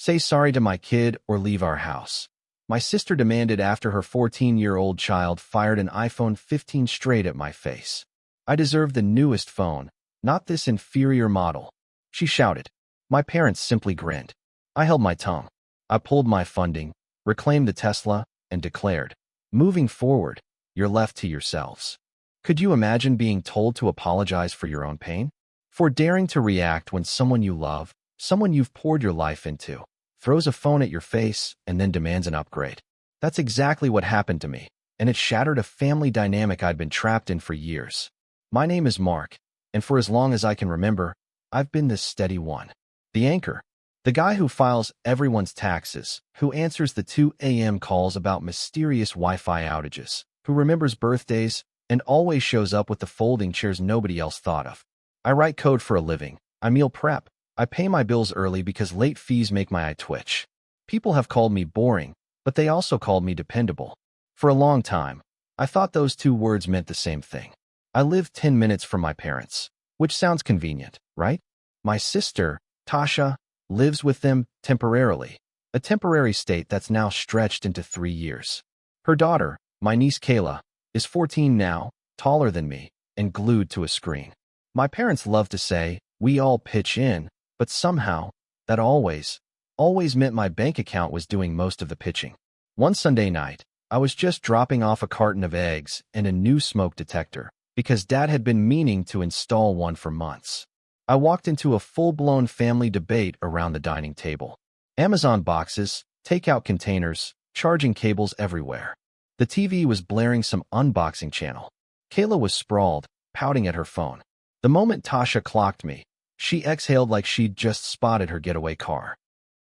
Say sorry to my kid or leave our house. My sister demanded after her 14-year-old child fired an iPhone 15 straight at my face. I deserve the newest phone, not this inferior model, she shouted. My parents simply grinned. I held my tongue. I pulled my funding, reclaimed the Tesla, and declared, moving forward, you're left to yourselves. Could you imagine being told to apologize for your own pain? For daring to react when someone you love, someone you've poured your life into, throws a phone at your face and then demands an upgrade. That's exactly what happened to me, and it shattered a family dynamic I'd been trapped in for years. My name is Mark, and for as long as I can remember, I've been this steady one. The anchor. The guy who files everyone's taxes, who answers the 2 a.m. calls about mysterious Wi-Fi outages, who remembers birthdays, and always shows up with the folding chairs nobody else thought of. I write code for a living. I meal prep. I pay my bills early because late fees make my eye twitch. People have called me boring, but they also called me dependable. For a long time, I thought those two words meant the same thing. I live 10 minutes from my parents, which sounds convenient, right? My sister, Tasha, lives with them temporarily, a temporary state that's now stretched into 3 years. Her daughter, my niece Kayla, is 14 now, taller than me, and glued to a screen. My parents love to say, we all pitch in, but somehow, that always meant my bank account was doing most of the pitching. One Sunday night, I was just dropping off a carton of eggs and a new smoke detector, because Dad had been meaning to install one for months. I walked into a full-blown family debate around the dining table. Amazon boxes, takeout containers, charging cables everywhere. The TV was blaring some unboxing channel. Kayla was sprawled, pouting at her phone. The moment Tasha clocked me, she exhaled like she'd just spotted her getaway car.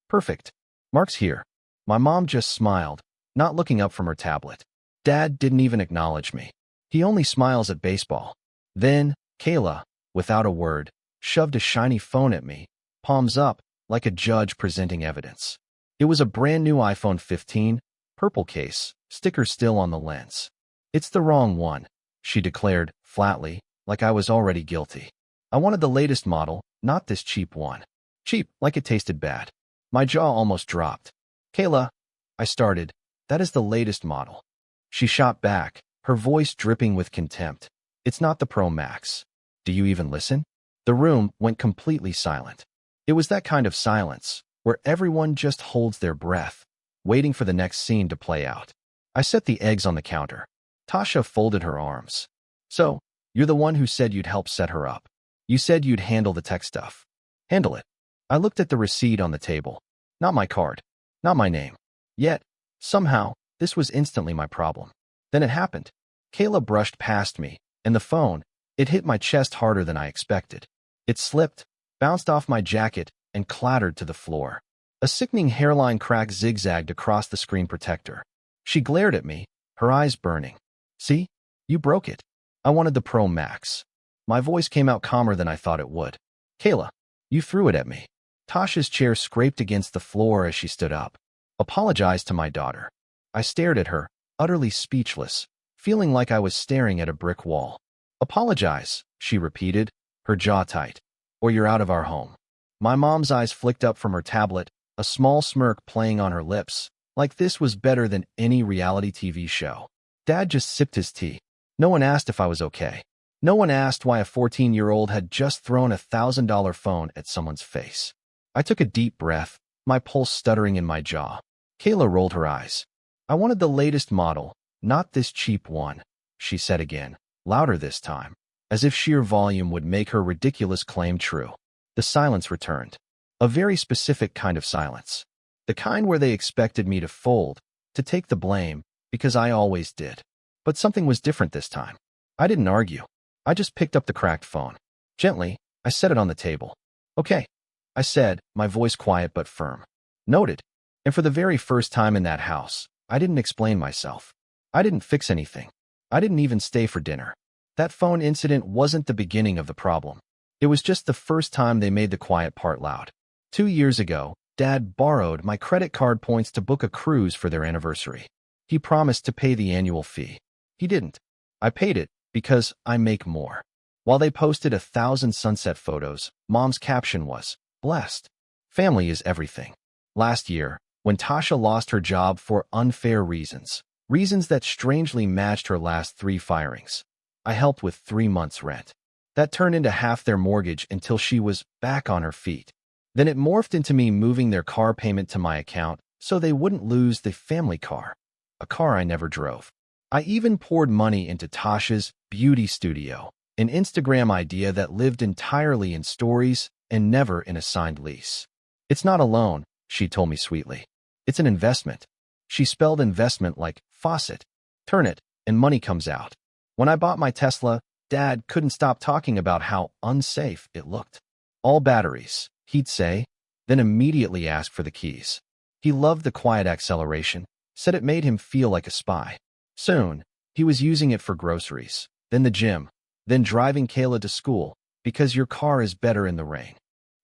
Perfect. Mark's here. My mom just smiled, not looking up from her tablet. Dad didn't even acknowledge me. He only smiles at baseball. Then, Kayla, without a word, shoved a shiny phone at me, palms up, like a judge presenting evidence. It was a brand new iPhone 15, purple case, sticker still on the lens. It's the wrong one, she declared, flatly, like I was already guilty. I wanted the latest model, not this cheap one. Cheap, like it tasted bad. My jaw almost dropped. Kayla, I started, that is the latest model. She shot back, her voice dripping with contempt. It's not the Pro Max. Do you even listen? The room went completely silent. It was that kind of silence, where everyone just holds their breath, waiting for the next scene to play out. I set the eggs on the counter. Tasha folded her arms. So, you're the one who said you'd help set her up. You said you'd handle the tech stuff. Handle it. I looked at the receipt on the table. Not my card. Not my name. Yet, somehow, this was instantly my problem. Then it happened. Kayla brushed past me, and the phone, it hit my chest harder than I expected. It slipped, bounced off my jacket, and clattered to the floor. A sickening hairline crack zigzagged across the screen protector. She glared at me, her eyes burning. See? You broke it. I wanted the Pro Max. My voice came out calmer than I thought it would. Kayla, you threw it at me. Tasha's chair scraped against the floor as she stood up. Apologize to my daughter. I stared at her, utterly speechless, feeling like I was staring at a brick wall. Apologize, she repeated, her jaw tight, or you're out of our home. My mom's eyes flicked up from her tablet, a small smirk playing on her lips, like this was better than any reality TV show. Dad just sipped his tea. No one asked if I was okay. No one asked why a 14-year-old had just thrown a $1,000 phone at someone's face. I took a deep breath, my pulse stuttering in my jaw. Kayla rolled her eyes. I wanted the latest model, not this cheap one, she said again, louder this time, as if sheer volume would make her ridiculous claim true. The silence returned. A very specific kind of silence. The kind where they expected me to fold, to take the blame, because I always did. But something was different this time. I didn't argue. I just picked up the cracked phone. Gently, I set it on the table. Okay, I said, my voice quiet but firm. Noted. And for the very first time in that house, I didn't explain myself. I didn't fix anything. I didn't even stay for dinner. That phone incident wasn't the beginning of the problem. It was just the first time they made the quiet part loud. 2 years ago, Dad borrowed my credit card points to book a cruise for their anniversary. He promised to pay the annual fee. He didn't. I paid it because I make more. While they posted 1,000 sunset photos, Mom's caption was, blessed. Family is everything. Last year, when Tasha lost her job for unfair reasons that strangely matched her last 3 firings, I helped with 3 months' rent. That turned into half their mortgage until she was back on her feet. Then it morphed into me moving their car payment to my account so they wouldn't lose the family car, a car I never drove. I even poured money into Tasha's beauty studio, an Instagram idea that lived entirely in stories and never in a signed lease. It's not a loan, she told me sweetly. It's an investment. She spelled investment like faucet. Turn it, and money comes out. When I bought my Tesla, Dad couldn't stop talking about how unsafe it looked. All batteries, he'd say, then immediately ask for the keys. He loved the quiet acceleration, said it made him feel like a spy. Soon, he was using it for groceries, then the gym, then driving Kayla to school, because your car is better in the rain.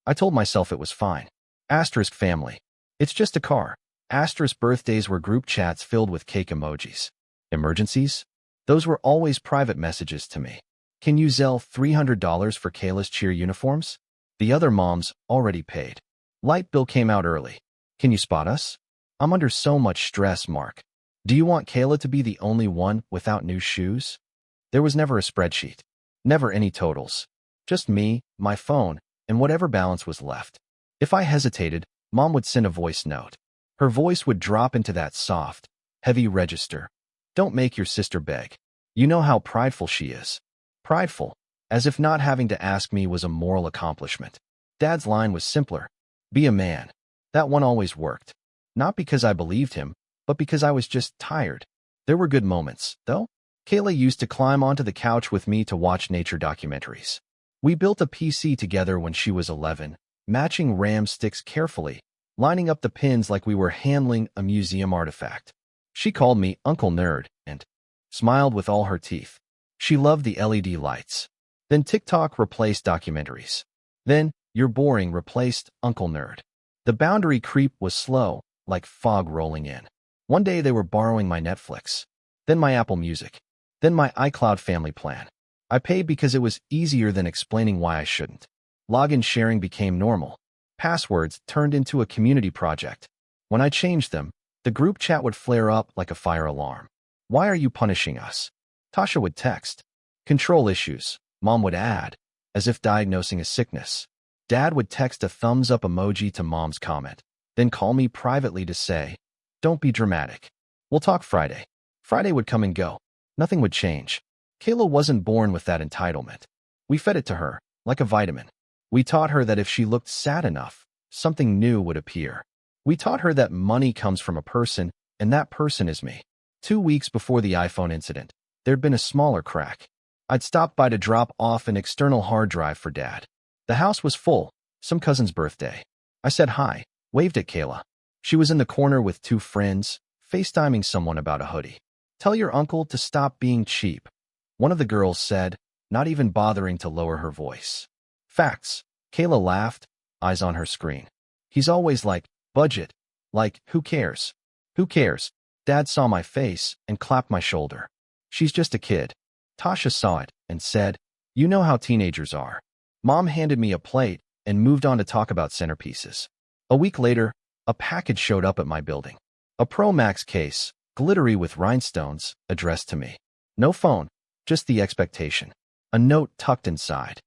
I told myself it was fine. Asterisk family. It's just a car. Asterisk birthdays were group chats filled with cake emojis. Emergencies? Those were always private messages to me. Can you Zelle $300 for Kayla's cheer uniforms? The other moms already paid. Light bill came out early. Can you spot us? I'm under so much stress, Mark. Do you want Kayla to be the only one without new shoes? There was never a spreadsheet. Never any totals. Just me, my phone, and whatever balance was left. If I hesitated, Mom would send a voice note. Her voice would drop into that soft, heavy register. Don't make your sister beg. You know how prideful she is. Prideful, as if not having to ask me was a moral accomplishment. Dad's line was simpler. Be a man. That one always worked. Not because I believed him, but because I was just tired. There were good moments, though. Kayla used to climb onto the couch with me to watch nature documentaries. We built a PC together when she was 11, matching RAM sticks carefully, lining up the pins like we were handling a museum artifact. She called me Uncle Nerd and smiled with all her teeth. She loved the LED lights. Then TikTok replaced documentaries. Then You're Boring replaced Uncle Nerd. The boundary creep was slow, like fog rolling in. One day they were borrowing my Netflix, then my Apple Music, then my iCloud family plan. I paid because it was easier than explaining why I shouldn't. Login sharing became normal. Passwords turned into a community project. When I changed them, the group chat would flare up like a fire alarm. Why are you punishing us? Tasha would text. Control issues, Mom would add, as if diagnosing a sickness. Dad would text a thumbs up emoji to Mom's comment, then call me privately to say, don't be dramatic. We'll talk Friday. Friday would come and go. Nothing would change. Kayla wasn't born with that entitlement. We fed it to her, like a vitamin. We taught her that if she looked sad enough, something new would appear. We taught her that money comes from a person, and that person is me. 2 weeks before the iPhone incident, there'd been a smaller crack. I'd stopped by to drop off an external hard drive for Dad. The house was full, some cousin's birthday. I said hi, waved at Kayla. She was in the corner with 2 friends, FaceTiming someone about a hoodie. Tell your uncle to stop being cheap. One of the girls said, not even bothering to lower her voice. Facts. Kayla laughed, eyes on her screen. He's always like, budget. Like, who cares? Who cares? Dad saw my face and clapped my shoulder. She's just a kid. Tasha saw it and said, you know how teenagers are. Mom handed me a plate and moved on to talk about centerpieces. A week later, a package showed up at my building. A Pro Max case, glittery with rhinestones, addressed to me. No phone, just the expectation. A note tucked inside.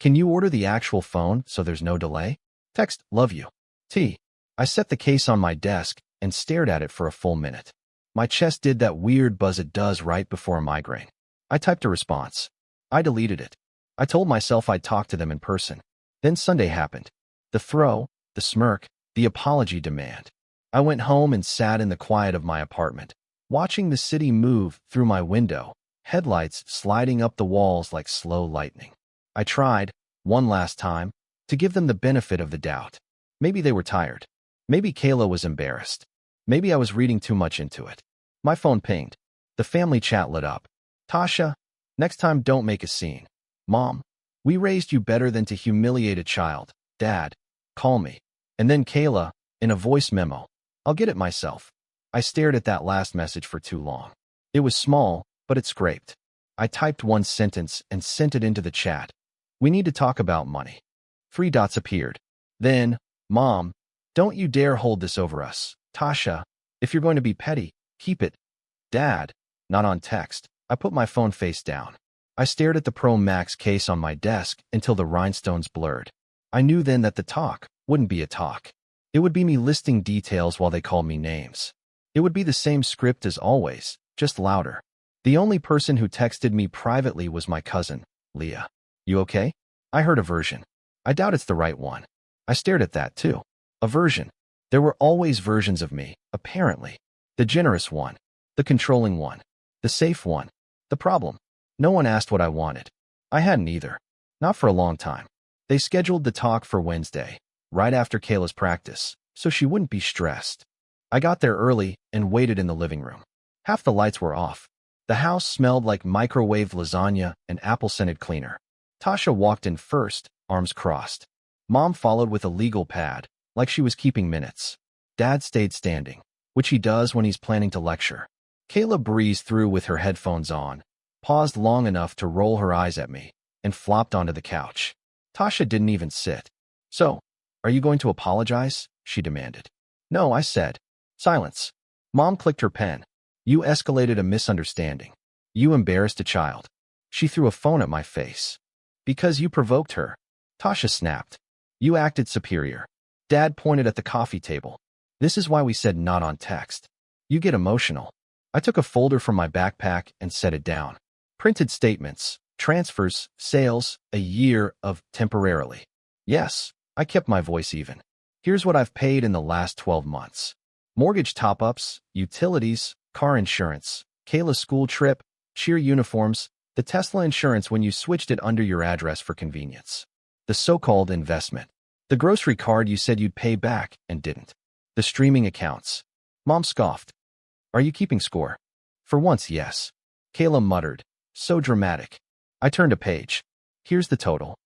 Can you order the actual phone so there's no delay? Text, love you. T. I set the case on my desk and stared at it for a full minute. My chest did that weird buzz it does right before a migraine. I typed a response. I deleted it. I told myself I'd talk to them in person. Then Sunday happened. The throw, the smirk, the apology demand. I went home and sat in the quiet of my apartment, watching the city move through my window, headlights sliding up the walls like slow lightning. I tried, one last time, to give them the benefit of the doubt. Maybe they were tired. Maybe Kayla was embarrassed. Maybe I was reading too much into it. My phone pinged. The family chat lit up. Tasha, next time don't make a scene. Mom, we raised you better than to humiliate a child. Dad, call me. And then Kayla, in a voice memo. I'll get it myself. I stared at that last message for too long. It was small, but it scraped. I typed one sentence and sent it into the chat. We need to talk about money. 3 dots appeared. Then, Mom, Don't you dare hold this over us. Tasha, if you're going to be petty, keep it. Dad, not on text. I put my phone face down. I stared at the Pro Max case on my desk until the rhinestones blurred. I knew then that the talk wouldn't be a talk. It would be me listing details while they called me names. It would be the same script as always, just louder. The only person who texted me privately was my cousin, Leah. You okay? I heard a version. I doubt it's the right one. I stared at that too. A version. There were always versions of me, apparently. The generous one. The controlling one. The safe one. The problem. No one asked what I wanted. I hadn't either. Not for a long time. They scheduled the talk for Wednesday, right after Kayla's practice, so she wouldn't be stressed. I got there early and waited in the living room. Half the lights were off. The house smelled like microwaved lasagna and apple-scented cleaner. Tasha walked in first, arms crossed. Mom followed with a legal pad, like she was keeping minutes. Dad stayed standing, which he does when he's planning to lecture. Kayla breezed through with her headphones on, paused long enough to roll her eyes at me, and flopped onto the couch. Tasha didn't even sit. So, are you going to apologize? She demanded. No, I said. Silence. Mom clicked her pen. You escalated a misunderstanding. You embarrassed a child. She threw a phone at my face. Because you provoked her. Tasha snapped. You acted superior. Dad pointed at the coffee table. This is why we said not on text. You get emotional. I took a folder from my backpack and set it down. Printed statements, transfers, sales, a year of temporarily. Yes, I kept my voice even. Here's what I've paid in the last 12 months. Mortgage top-ups, utilities, car insurance, Kayla's school trip, cheer uniforms, the Tesla insurance when you switched it under your address for convenience. The so-called investment. The grocery card you said you'd pay back and didn't. The streaming accounts. Mom scoffed. Are you keeping score? For once, yes. Kayla muttered. So dramatic. I turned a page. Here's the total.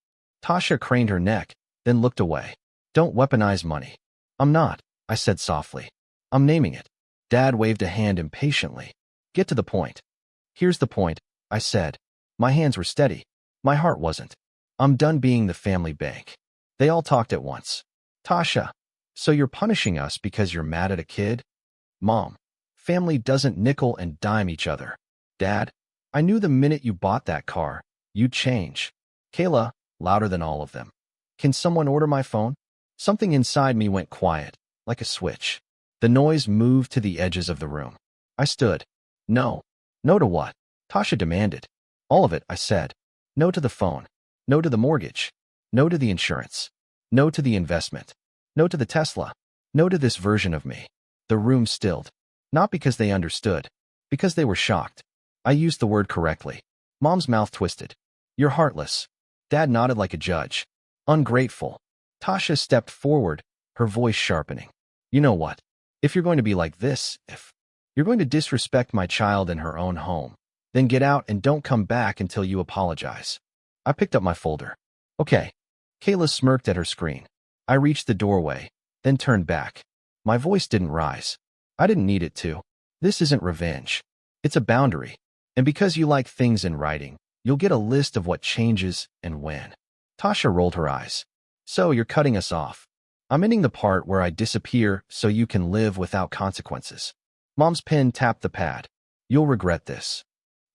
Tasha craned her neck, then looked away. Don't weaponize money. I'm not, I said softly. I'm naming it. Dad waved a hand impatiently. Get to the point. Here's the point, I said. My hands were steady. My heart wasn't. I'm done being the family bank. They all talked at once. Tasha, so you're punishing us because you're mad at a kid? Mom, family doesn't nickel and dime each other. Dad, I knew the minute you bought that car, you'd change. Kayla, louder than all of them. Can someone order my phone? Something inside me went quiet, like a switch. The noise moved to the edges of the room. I stood. No. No to what? Tasha demanded. All of it, I said. No to the phone. No to the mortgage. No to the insurance. No to the investment. No to the Tesla. No to this version of me. The room stilled. Not because they understood. Because they were shocked. I used the word correctly. Mom's mouth twisted. You're heartless. Dad nodded like a judge. Ungrateful. Tasha stepped forward, her voice sharpening. You know what? If you're going to be like this, if you're going to disrespect my child in her own home, then get out and don't come back until you apologize. I picked up my folder. Okay. Kayla smirked at her screen. I reached the doorway, then turned back. My voice didn't rise. I didn't need it to. This isn't revenge. It's a boundary. And because you like things in writing, you'll get a list of what changes and when. Tasha rolled her eyes. So you're cutting us off. I'm ending the part where I disappear so you can live without consequences. Mom's pen tapped the pad. You'll regret this.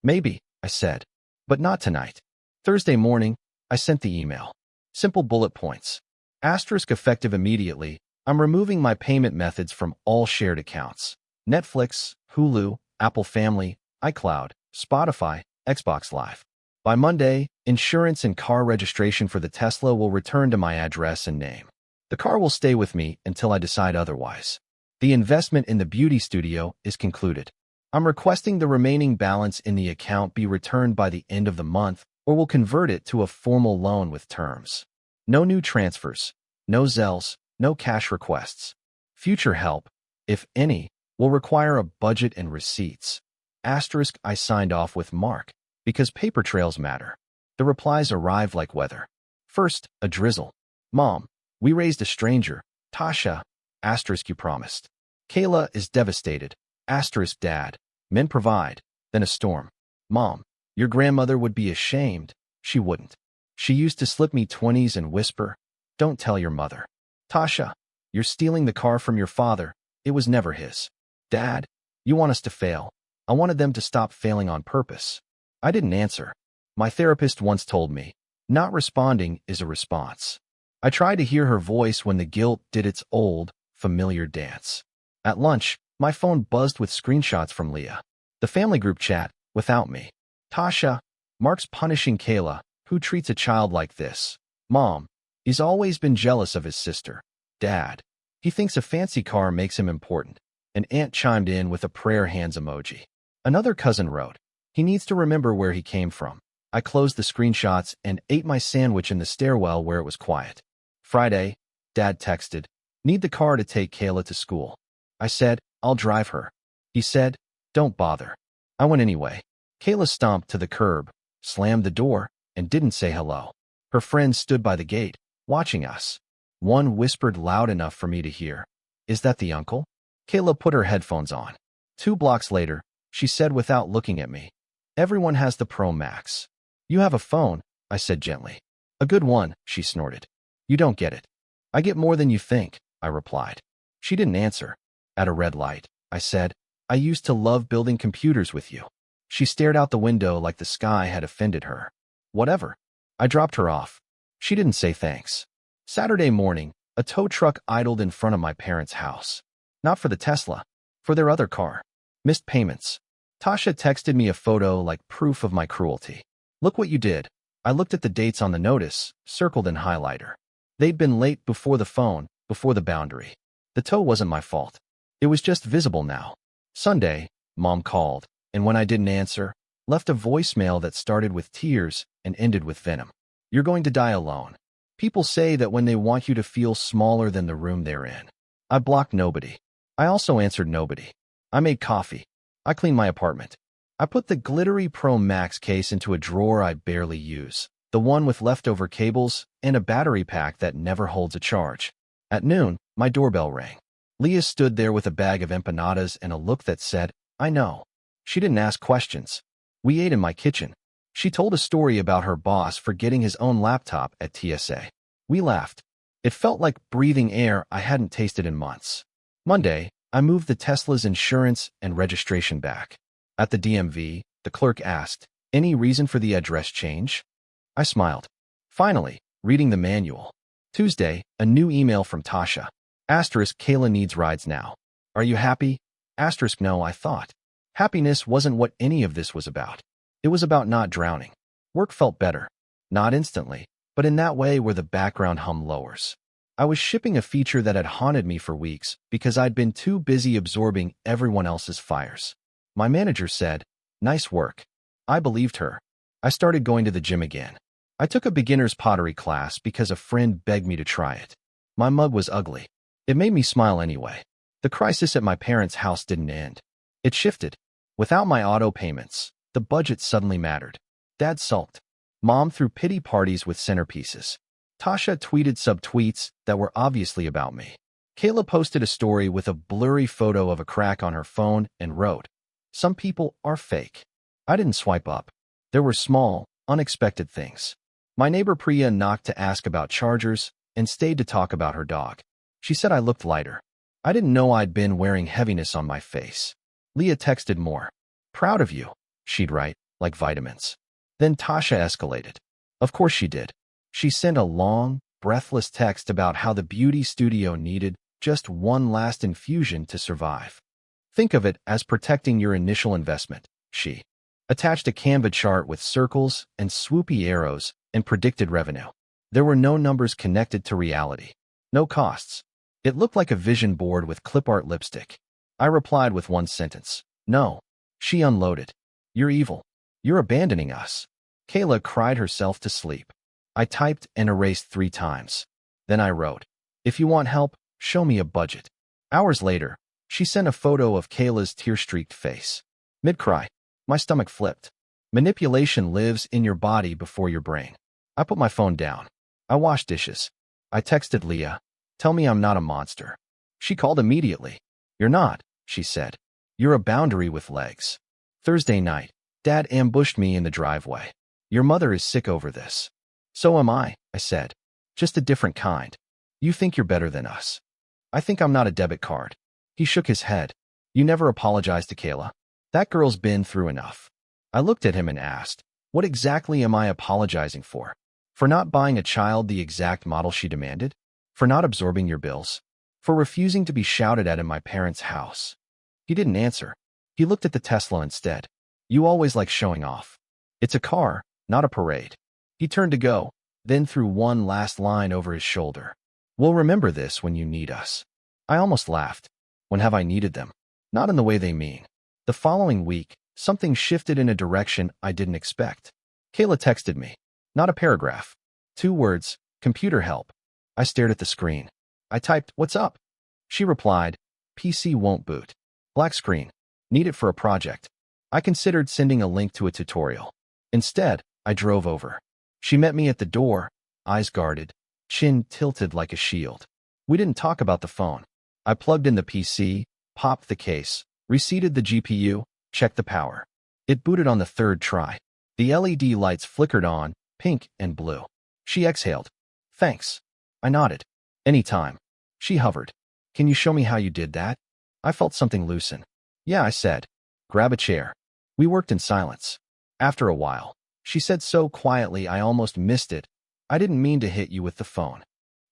Maybe, I said. But not tonight. Thursday morning, I sent the email. Simple bullet points. Asterisk effective immediately. I'm removing my payment methods from all shared accounts. Netflix, Hulu, Apple Family, iCloud, Spotify, Xbox Live. By Monday, insurance and car registration for the Tesla will return to my address and name. The car will stay with me until I decide otherwise. The investment in the beauty studio is concluded. I'm requesting the remaining balance in the account be returned by the end of the month or will convert it to a formal loan with terms. No new transfers, no Zells, no cash requests. Future help, if any, will require a budget and receipts. Asterisk I signed off with Mark, because paper trails matter. The replies arrived like weather. First, a drizzle. Mom, we raised a stranger. Tasha, asterisk you promised. Kayla is devastated. Asterisk dad. Men provide. Then a storm. Mom, your grandmother would be ashamed. She wouldn't. She used to slip me 20s and whisper, don't tell your mother. Tasha, You're stealing the car from your father. It was never his. Dad, you want us to fail. I wanted them to stop failing on purpose. I didn't answer. My therapist once told me, not responding is a response. I tried to hear her voice when the guilt did its old, familiar dance. At lunch, my phone buzzed with screenshots from Leah. The family group chat, without me. Tasha, Mark's punishing Kayla, who treats a child like this. Mom, he's always been jealous of his sister. Dad, he thinks a fancy car makes him important. An aunt chimed in with a prayer hands emoji. Another cousin wrote, he needs to remember where he came from. I closed the screenshots and ate my sandwich in the stairwell where it was quiet. Friday, Dad texted, need the car to take Kayla to school. I said, I'll drive her. He said, don't bother. I went anyway. Kayla stomped to the curb, slammed the door, and didn't say hello. Her friends stood by the gate, watching us. One whispered loud enough for me to hear, is that the uncle? Kayla put her headphones on. 2 blocks later, she said without looking at me, everyone has the Pro Max. You have a phone, I said gently. A good one, she snorted. You don't get it. I get more than you think, I replied. She didn't answer. At a red light, I said, I used to love building computers with you. She stared out the window like the sky had offended her. Whatever. I dropped her off. She didn't say thanks. Saturday morning, a tow truck idled in front of my parents' house. Not for the Tesla, for their other car. Missed payments. Tasha texted me a photo like proof of my cruelty. Look what you did. I looked at the dates on the notice, circled in highlighter. They'd been late before the phone, before the boundary. The tow wasn't my fault. It was just visible now. Sunday, Mom called, and when I didn't answer, left a voicemail that started with tears and ended with venom. You're going to die alone. People say that when they want you to feel smaller than the room they're in. I blocked nobody. I also answered nobody. I made coffee. I cleaned my apartment. I put the glittery Pro Max case into a drawer I barely use, the one with leftover cables and a battery pack that never holds a charge. At noon, my doorbell rang. Leah stood there with a bag of empanadas and a look that said, I know. She didn't ask questions. We ate in my kitchen. She told a story about her boss forgetting his own laptop at TSA. We laughed. It felt like breathing air I hadn't tasted in months. Monday, I moved the Tesla's insurance and registration back. At the DMV, the clerk asked, any reason for the address change? I smiled. Finally, reading the manual. Tuesday, a new email from Tasha. Asterisk, Kayla needs rides now. Are you happy? Asterisk, no, I thought. Happiness wasn't what any of this was about. It was about not drowning. Work felt better. Not instantly, but in that way where the background hum lowers. I was shipping a feature that had haunted me for weeks because I'd been too busy absorbing everyone else's fires. My manager said, nice work. I believed her. I started going to the gym again. I took a beginner's pottery class because a friend begged me to try it. My mug was ugly. It made me smile anyway. The crisis at my parents' house didn't end. It shifted. Without my auto payments, the budget suddenly mattered. Dad sulked. Mom threw pity parties with centerpieces. Tasha tweeted sub-tweets that were obviously about me. Kayla posted a story with a blurry photo of a crack on her phone and wrote, some people are fake. I didn't swipe up. There were small, unexpected things. My neighbor Priya knocked to ask about chargers and stayed to talk about her dog. She said I looked lighter. I didn't know I'd been wearing heaviness on my face. Leah texted more. Proud of you, she'd write, like vitamins. Then Tasha escalated. Of course she did. She sent a long, breathless text about how the beauty studio needed just one last infusion to survive. Think of it as protecting your initial investment, she attached a Canva chart with circles and swoopy arrows and predicted revenue. There were no numbers connected to reality. No costs. It looked like a vision board with clip art lipstick. I replied with one sentence. No. She unloaded. You're evil. You're abandoning us. Kayla cried herself to sleep. I typed and erased 3 times. Then I wrote, if you want help, show me a budget. Hours later, she sent a photo of Kayla's tear-streaked face. Mid-cry, my stomach flipped. Manipulation lives in your body before your brain. I put my phone down. I washed dishes. I texted Leah, tell me I'm not a monster. She called immediately. You're not, she said. You're a boundary with legs. Thursday night, Dad ambushed me in the driveway. Your mother is sick over this. So am I said. Just a different kind. You think you're better than us. I think I'm not a debit card. He shook his head. You never apologized to Kayla. That girl's been through enough. I looked at him and asked, what exactly am I apologizing for? For not buying a child the exact model she demanded? For not absorbing your bills? For refusing to be shouted at in my parents' house? He didn't answer. He looked at the Tesla instead. You always like showing off. It's a car, not a parade. He turned to go, then threw one last line over his shoulder. We'll remember this when you need us. I almost laughed. When have I needed them? Not in the way they mean. The following week, something shifted in a direction I didn't expect. Kayla texted me. Not a paragraph. 2 words, computer help. I stared at the screen. I typed, what's up? She replied, PC won't boot. Black screen. Need it for a project. I considered sending a link to a tutorial. Instead, I drove over. She met me at the door, eyes guarded, chin tilted like a shield. We didn't talk about the phone. I plugged in the PC, popped the case, reseated the GPU, checked the power. It booted on the 3rd try. The LED lights flickered on, pink and blue. She exhaled. Thanks. I nodded. Anytime. She hovered. Can you show me how you did that? I felt something loosen. Yeah, I said. Grab a chair. We worked in silence. After a while, she said so quietly I almost missed it. I didn't mean to hit you with the phone.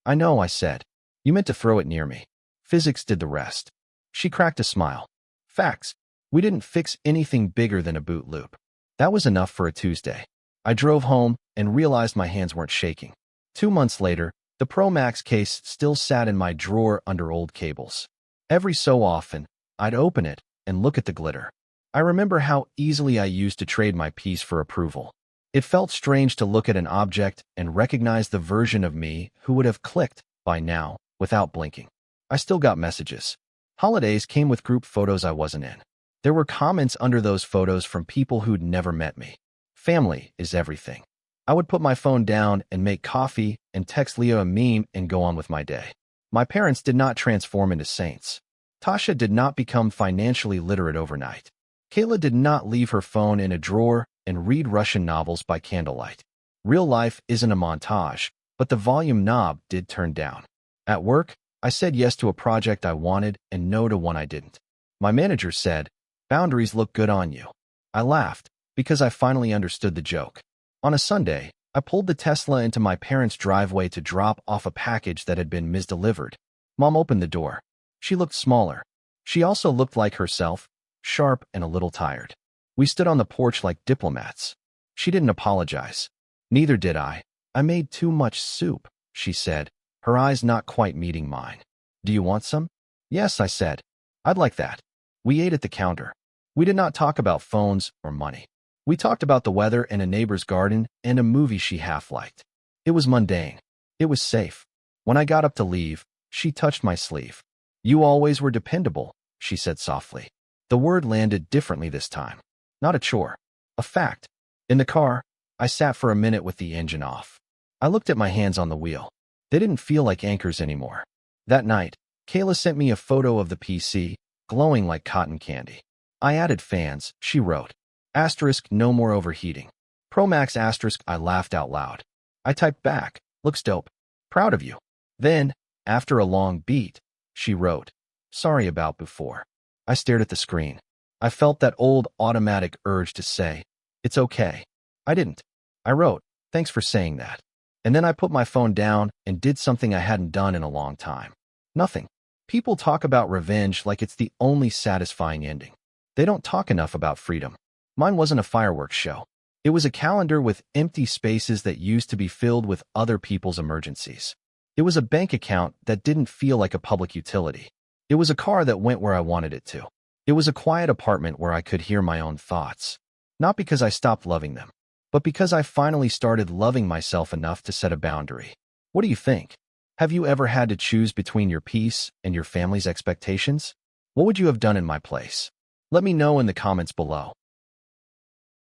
I know, I said. You meant to throw it near me. Physics did the rest. She cracked a smile. Facts. We didn't fix anything bigger than a boot loop. That was enough for a Tuesday. I drove home and realized my hands weren't shaking. 2 months later, the Pro Max case still sat in my drawer under old cables. Every so often, I'd open it and look at the glitter. I remember how easily I used to trade my piece for approval. It felt strange to look at an object and recognize the version of me who would have clicked by now without blinking. I still got messages. Holidays came with group photos I wasn't in. There were comments under those photos from people who'd never met me. Family is everything. I would put my phone down and make coffee and text Leo a meme and go on with my day. My parents did not transform into saints. Tasha did not become financially literate overnight. Kayla did not leave her phone in a drawer and read Russian novels by candlelight. Real life isn't a montage, but the volume knob did turn down. At work, I said yes to a project I wanted and no to one I didn't. My manager said, boundaries look good on you. I laughed because I finally understood the joke. On a Sunday, I pulled the Tesla into my parents' driveway to drop off a package that had been misdelivered. Mom opened the door. She looked smaller. She also looked like herself, sharp and a little tired. We stood on the porch like diplomats. She didn't apologize. Neither did I. I made too much soup, she said, her eyes not quite meeting mine. Do you want some? Yes, I said. I'd like that. We ate at the counter. We did not talk about phones or money. We talked about the weather and a neighbor's garden and a movie she half liked. It was mundane. It was safe. When I got up to leave, she touched my sleeve. You always were dependable, she said softly. The word landed differently this time. Not a chore. A fact. In the car, I sat for a minute with the engine off. I looked at my hands on the wheel. They didn't feel like anchors anymore. That night, Kayla sent me a photo of the PC, glowing like cotton candy. I added fans, she wrote. Asterisk, no more overheating. Pro Max asterisk, I laughed out loud. I typed back, looks dope. Proud of you. Then, after a long beat, she wrote, sorry about before. I stared at the screen. I felt that old automatic urge to say, it's okay. I didn't. I wrote, thanks for saying that. And then I put my phone down and did something I hadn't done in a long time. Nothing. People talk about revenge like it's the only satisfying ending. They don't talk enough about freedom. Mine wasn't a fireworks show. It was a calendar with empty spaces that used to be filled with other people's emergencies. It was a bank account that didn't feel like a public utility. It was a car that went where I wanted it to. It was a quiet apartment where I could hear my own thoughts. Not because I stopped loving them, but because I finally started loving myself enough to set a boundary. What do you think? Have you ever had to choose between your peace and your family's expectations? What would you have done in my place? Let me know in the comments below.